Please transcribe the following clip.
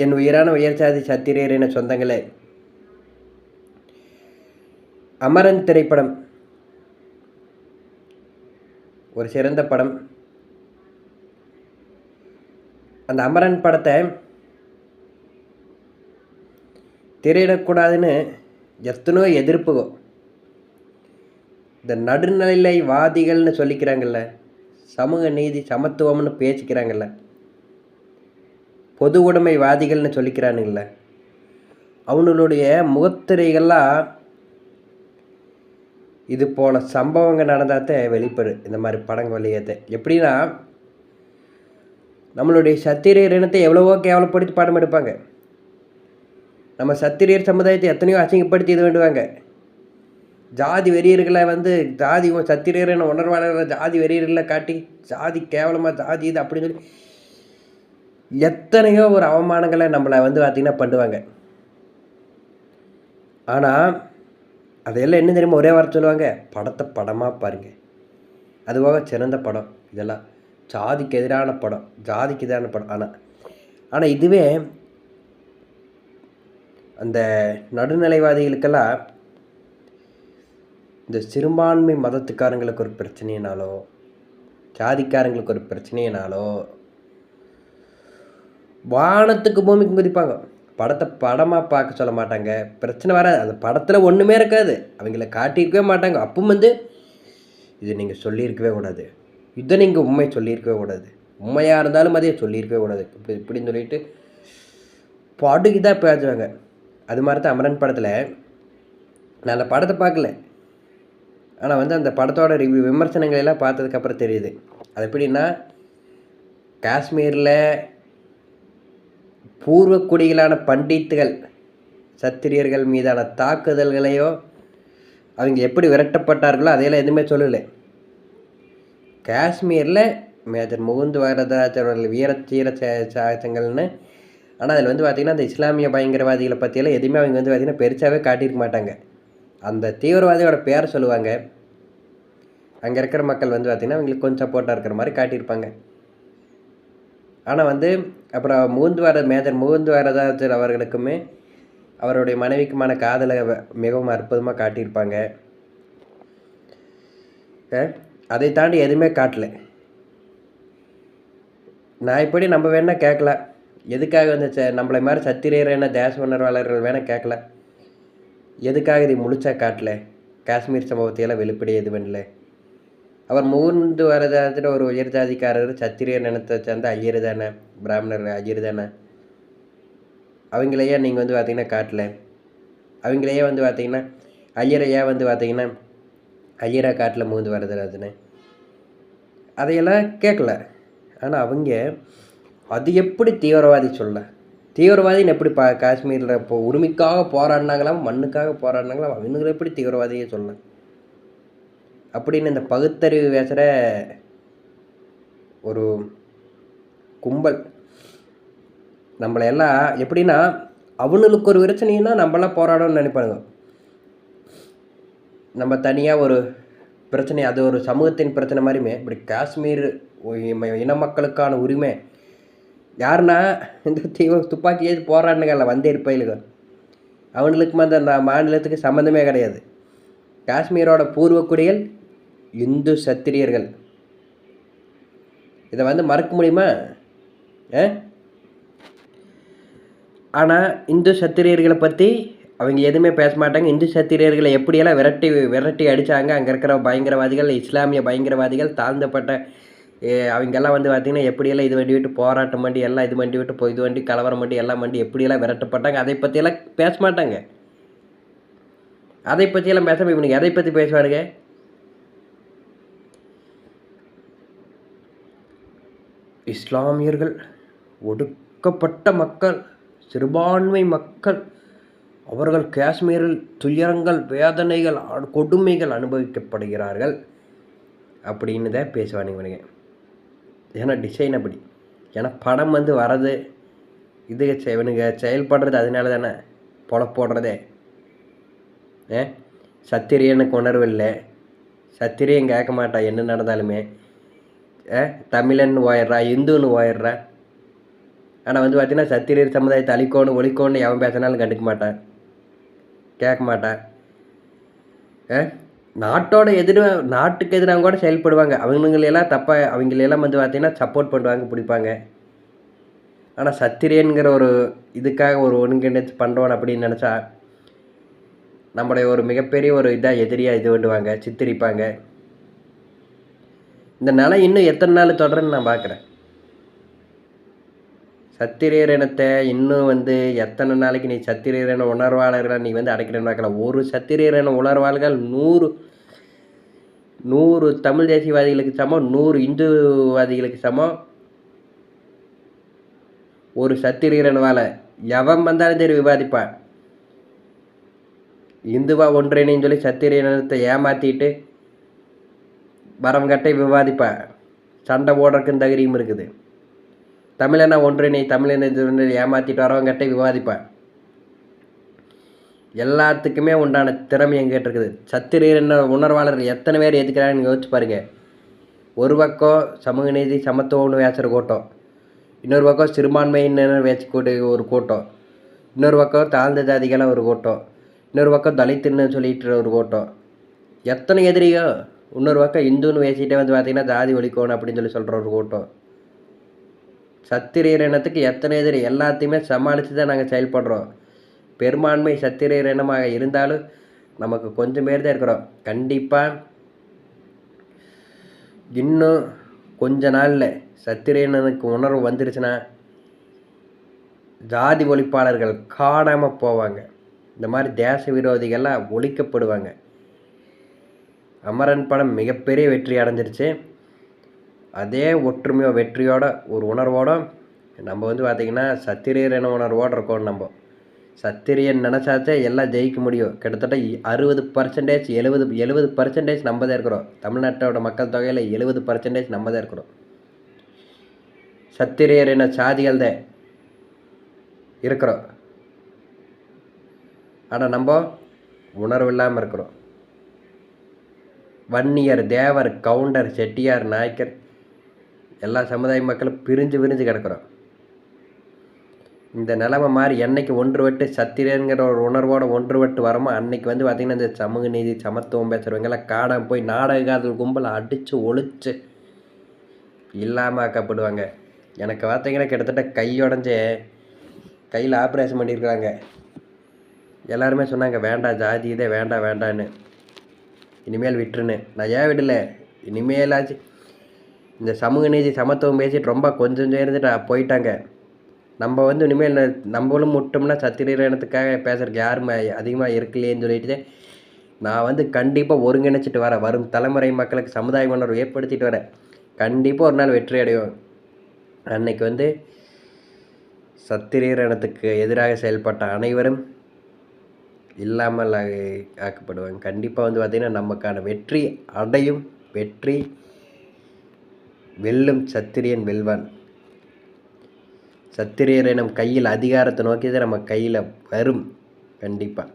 என் உயிரான உயர்சாதி சத்திரியரின சொந்தங்களே, அமரன் திரைப்படம் ஒரு சிறந்த படம். அந்த அமரன் படத்தை திரையிடக்கூடாதுன்னு எத்தனோ எதிர்ப்புகோ. இந்த நடுநிலைவாதிகள்னு சொல்லிக்கிறாங்கல்ல, சமூக நீதி சமத்துவம்னு பேசிக்கிறாங்கல்ல, பொது உடைமைவாதிகள்னு சொல்லிக்கிறானுங்கள, அவனுடைய முகத்திரைகள்லாம் இது போல் சம்பவங்கள் நடந்தாத்த வெளிப்படு. இந்த மாதிரி படங்கள் வழியத்தை எப்படின்னா, நம்மளுடைய சத்திரியர் இனத்தை எவ்வளவோ கேவலப்படுத்தி படம் எடுப்பாங்க. நம்ம சத்திரியர் சமுதாயத்தை எத்தனையோ அசிங்கப்படுத்தி இது வேண்டுவாங்க. ஜாதி வெறியர்களை ஜாதி சத்திரியர் என உணர்வாளர்கள் ஜாதி வெறியர்களை காட்டி ஜாதி கேவலமாக ஜாதி இது அப்படின்னு சொல்லி எத்தனையோ ஒரு அவமானங்களை நம்மளை பார்த்திங்கன்னா பண்ணுவாங்க. ஆனால் அதையெல்லாம் என்ன தெரியுமா ஒரே வாரம் சொல்லுவாங்க, படத்தை படமாக பாருங்கள், அதுவாக சிறந்த படம், இதெல்லாம் ஜாதிக்கு எதிரான படம், ஜாதிக்கு எதிரான படம். ஆனால் இதுவே அந்த நடுநிலைவாதிகளுக்கெல்லாம் இந்த சிறுபான்மை மதத்துக்காரங்களுக்கு ஒரு பிரச்சனையினாலோ ஜாதிக்காரங்களுக்கு ஒரு பிரச்சனையினாலோ வானத்துக்கு பூமிக்கு குதிப்பாங்க. படத்தை படமாக பார்க்க சொல்ல மாட்டாங்க, பிரச்சனை வராது. அந்த படத்தில் ஒன்றுமே இருக்காது, அவங்கள காட்டியிருக்கவே மாட்டாங்க. அப்பவும் இது நீங்கள் சொல்லியிருக்கவே கூடாது, இதை நீங்கள் உண்மை சொல்லியிருக்கவே கூடாது, உண்மையாக இருந்தாலும் அதே சொல்லியிருக்கவே கூடாது இப்படின்னு சொல்லிட்டு படுக்கு தான் பேசுவாங்க. அது மாதிரி தான் அமரன் படத்தில். நான் அந்த படத்தை பார்க்கல, ஆனால் அந்த படத்தோட விமர்சனங்கள் எல்லாம் பார்த்ததுக்கப்புறம் தெரியுது. அது எப்படின்னா, காஷ்மீரில் பூர்வக்குடிகளான பண்டித்துகள் சத்திரியர்கள் மீதான தாக்குதல்களையோ அவங்க எப்படி விரட்டப்பட்டார்களோ அதையெல்லாம் எதுவுமே சொல்லலை. காஷ்மீரில் மேஜர் முகுந்த் வரதராஜர்கள் வீரத்தீர சாகசங்கள்னு. ஆனால் அதில் பார்த்திங்கன்னா அந்த இஸ்லாமிய பயங்கரவாதிகளை பற்றியெல்லாம் எதுவுமே அவங்க பார்த்திங்கன்னா பெருசாகவே காட்டியிருக்க மாட்டாங்க. அந்த தீவிரவாதியோட பேரை சொல்லுவாங்க. அங்கே இருக்கிற மக்கள் பார்த்திங்கன்னா அவங்களுக்கு கொஞ்சம் சப்போர்ட்டாக இருக்கிற மாதிரி காட்டியிருப்பாங்க. ஆனால் அப்புறம் மேஜர் முகுந்த் வரதராஜர் அவர்களுக்குமே அவருடைய மனைவிக்குமான காதலை மிகவும் அற்புதமாக காட்டியிருப்பாங்க. அதை தாண்டி எதுவுமே காட்டலை. நான் இப்படி நம்ம வேணால் கேட்கலாம், எதுக்காக நம்மளை மாதிரி சத்திரியரான தேச உணர்வாளர்கள் வேணால் கேட்கல, எதுக்காக இது முழுச்சா காட்டல, காஷ்மீர் சம்பவத்தையெல்லாம் வெளிப்படையே இது பண்ணல. அவர் முகுந்து வரதாச்சுட்டு ஒரு உயர் ஜாதிக்காரர் சத்திரியர் நினத்தை சேர்ந்த ஐயர் தானே, பிராமணர் ஐயர் தானே, அவங்களையே நீங்கள் பார்த்திங்கன்னா காட்டல, அவங்களையே பார்த்திங்கன்னா ஐயரையே பார்த்திங்கன்னா ஐயரை காட்டல முகுந்து வரதராஜன்னு, அதையெல்லாம் கேட்கல. ஆனால் அவங்க அது எப்படி தீவிரவாதி சொல்ல, தீவிரவாதின்னு எப்படி காஷ்மீரில் இப்போ உரிமைக்காக போராடினாங்களாம், மண்ணுக்காக போராடினாங்களாம், அவங்களை எப்படி தீவிரவாதியே சொல்ல அப்படின்னு இந்த பகுத்தறிவு பேசுகிற ஒரு கும்பல் நம்மளையெல்லாம் எப்படின்னா, அவனுக்கு ஒரு பிரச்சனைன்னா நம்மளாம் போராடணும்னு நினைப்பாங்க. நம்ம தனியாக ஒரு பிரச்சனை, அது ஒரு சமூகத்தின் பிரச்சனை மாதிரியுமே இப்படி காஷ்மீர் இன மக்களுக்கான உரிமை யாருன்னா இந்த துப்பாக்கி ஏது போராடினுங்கல்ல வந்தேறி பயிலுங்க, அவனுக்கு அந்த மாநிலத்துக்கு சம்மந்தமே கிடையாது. காஷ்மீரோட பூர்வக்குடிகள் இந்து சத்திரியர்கள். இதை மறக்க முடியுமா? ஆனால் இந்து சத்திரியர்களை பற்றி அவங்க எதுவுமே பேச மாட்டாங்க. இந்து சத்திரியர்களை எப்படியெல்லாம் விரட்டி அடித்தாங்க அங்கே இருக்கிற பயங்கரவாதிகள், இஸ்லாமிய பயங்கரவாதிகள், தாழ்ந்தப்பட்ட அவங்கெல்லாம் பார்த்திங்கன்னா எப்படியெல்லாம் இது வண்டி விட்டு போராட்டம் பண்ணி எல்லாம் இது வண்டி விட்டு இது வண்டி கலவரம் பண்ணி எல்லாம் வண்டி எப்படியெல்லாம் விரட்டப்பட்டாங்க, அதை பற்றியெல்லாம் பேச மாட்டாங்க. அதை பற்றியெல்லாம் பேசாமல் இவனுக்கு எதை பற்றி பேசுவானுங்க? இஸ்லாமியர்கள் ஒடுக்கப்பட்ட மக்கள், சிறுபான்மை மக்கள், அவர்கள் காஷ்மீரில் துயரங்கள், வேதனைகள், கொடுமைகள் அனுபவிக்கப்படுகிறார்கள் அப்படின்னு தான் பேசுவானுங்க. ஏன்னா டிசைன் அப்படி, ஏன்னா படம் வரது இது இவனுங்க செயல்படுறது அதனால தானே போடுறதே. சத்திரியனுக்கு உணர்வு இல்லை, சத்திரியன் கேட்க மாட்டா என்ன நடந்தாலுமே. தமிழன் ஓயிடுறா, இந்துன்னு ஓயிடுறா, ஆனால் வந்து பார்த்தீங்கன்னா சத்திரியர் சமுதாயத்தை அழிக்கணும் ஒழிக்கணும்னு எவன் பேசினாலும் கண்டுக்க மாட்டான், கேட்க மாட்டான். நாட்டோட நாட்டுக்கு எதிராக கூட செயல்படுவாங்க. அவங்களெல்லாம் தப்பாக அவங்களெல்லாம் வந்து பார்த்தீங்கன்னா சப்போர்ட் பண்ணுவாங்க, பிடிப்பாங்க. ஆனால் சத்திரியன்கிற ஒரு இதுக்காக ஒரு ஒருங்கிணைச்சு பண்ணுறோன்னு அப்படின்னு நினச்சா நம்மளுடைய ஒரு மிகப்பெரிய ஒரு இதாக எதிரியாக இது பண்ணுவாங்க, சித்தரிப்பாங்க. இந்த நிலை இன்னும் எத்தனை நாள் தொடருன்னு நான் பார்க்குறேன். சத்திரியர் இனத்தை இன்னும் வந்து எத்தனை நாளைக்கு நீ சத்திரியர் இன உணர்வாளர்களை நீ வந்து அடைக்கிறேன்னு பார்க்கலாம். ஒரு சத்திரியர் இன உணர்வாளர்கள் 100 தமிழ் தேசியவாதிகளுக்கு சமம், 100 இந்துவாதிகளுக்கு சமம். ஒரு சத்திரியர் இனவால எவன் வந்தாலும் சரி விவாதிப்பான். இந்துவா ஒன்றிணைன்னு சொல்லி சத்திரிய இனத்தை ஏமாற்றிட்டு வரவங்கட்டை விவாதிப்பா. சண்டை போடுறதுக்கு தைரியம் இருக்குது. தமிழனா ஒன்றிணை தமிழனை ஏமாற்றிட்டு வரவங்கட்டை விவாதிப்பா. எல்லாத்துக்குமே உண்டான திறமை எங்கிட்ட இருக்குது. சத்திரியர் உணர்வாளர் எத்தனை பேர் ஏற்றுக்கிறாங்கன்னு யோசிச்சு பாருங்க. ஒரு பக்கம் சமூக நீதி சமத்துவம்னு பேசுகிற கூட்டம், இன்னொரு பக்கம் சிறுபான்மையினர் பேசக்கூடிய ஒரு கூட்டம், இன்னொரு பக்கம் தாழ்ந்த ஜாதிகளாக ஒரு கூட்டம், இன்னொரு பக்கம் தலித்துன்னு சொல்லிட்டு ஒரு கூட்டம். எத்தனை எதிரியோ. இன்னொரு பக்கம் இந்துன்னு பேசிகிட்டே வந்து பார்த்தீங்கன்னா ஜாதி ஒழிக்கணும் அப்படின்னு சொல்லி சொல்கிற ஒரு கூட்டம். சத்திரியர் இனத்துக்கு எத்தனை எதிரி, எல்லாத்தையுமே சமாளித்து தான் நாங்கள் செயல்படுறோம். பெரும்பான்மை சத்திரியர் இனமாக இருந்தாலும் நமக்கு கொஞ்சம் பேர் தான் இருக்கிறோம். கண்டிப்பாக இன்னும் கொஞ்ச நாளில் சத்திரியனுக்கு உணர்வு வந்துருச்சுன்னா ஜாதி ஒழிப்பாளர்கள் காணாமல் போவாங்க. இந்த மாதிரி தேச விரோதிகள்லாம் ஒழிக்கப்படுவாங்க. அமரன் படம் மிகப்பெரிய வெற்றி அடைஞ்சிருச்சு. அதே ஒற்றுமையோ வெற்றியோட ஒரு உணர்வோட நம்ம வந்து பார்த்திங்கன்னா சத்திரியர் என உணர்வோடு இருக்கோம். நம்ம சத்திரியன் நினச்சாச்சே எல்லாம் ஜெயிக்க முடியும். கிட்டத்தட்ட 60% 70% நம்ம தான் இருக்கிறோம். தமிழ்நாட்டோட மக்கள் தொகையில் 70% நம்ம தான் இருக்கிறோம். சத்திரியர் என சாதிகள் தான் இருக்கிறோம். ஆனால் நம்ம உணர்வு இல்லாமல் இருக்கிறோம். வன்னியர், தேவர், கவுண்டர், செட்டியார், நாயக்கர் எல்லா சமுதாய மக்களும் பிரிஞ்சு கிடக்கிறோம். இந்த நிலைமை மாதிரி என்னைக்கு ஒன்றுபட்டு சத்திரியங்கிற ஒரு உணர்வோடு ஒன்றுபட்டு வரமோ அன்னைக்கு வந்து பார்த்திங்கன்னா இந்த சமூக நீதி சமத்துவம் பேசுகிறவங்கெல்லாம் காடாம போய் நாடகாதல் கும்பலை அடித்து ஒழிச்சு இல்லாமல் ஆக்கப்படுவாங்க. எனக்கு பார்த்திங்கன்னா கிட்டத்தட்ட கையுடஞ்சு கையில் ஆப்ரேஷன் பண்ணியிருக்கிறாங்க. எல்லாருமே சொன்னாங்க வேண்டாம் ஜாதி இதே வேண்டான்னு, இனிமேல் விட்டுருன்னு. நான் ஏன் விடலை, இனிமேலாச்சு இந்த சமூக நீதி சமத்துவம் பேசிட்டு ரொம்ப கொஞ்சம் இருந்துட்டு போயிட்டாங்க. நம்ம வந்து இனிமேல் நம்மளும் முட்டோம்னா சத்திரியர் இனத்துக்காக பேசுறதுக்கு யாரும் அதிகமாக இருக்கலையேன்னு சொல்லிட்டு நான் வந்து கண்டிப்பாக ஒருங்கிணைச்சிட்டு வரேன். வரும் தலைமுறை மக்களுக்கு சமுதாய உணர்வு ஏற்படுத்திட்டு வரேன். கண்டிப்பாக ஒரு நாள் வெற்றி அடைவோம். அன்னைக்கு வந்து சத்திரியர் இனத்துக்கு எதிராக செயல்பட்ட அனைவரும் இல்லாமல் ஆக்கப்படுவாங்க. கண்டிப்பாக வந்து பார்த்திங்கன்னா நமக்கான வெற்றி அடையும். வெற்றி வெல்லும். சத்திரியன் வெல்வான். சத்திரியர் இனம் கையில் அதிகாரத்தை நோக்கி தான் நம்ம கையில் வரும். கண்டிப்பாக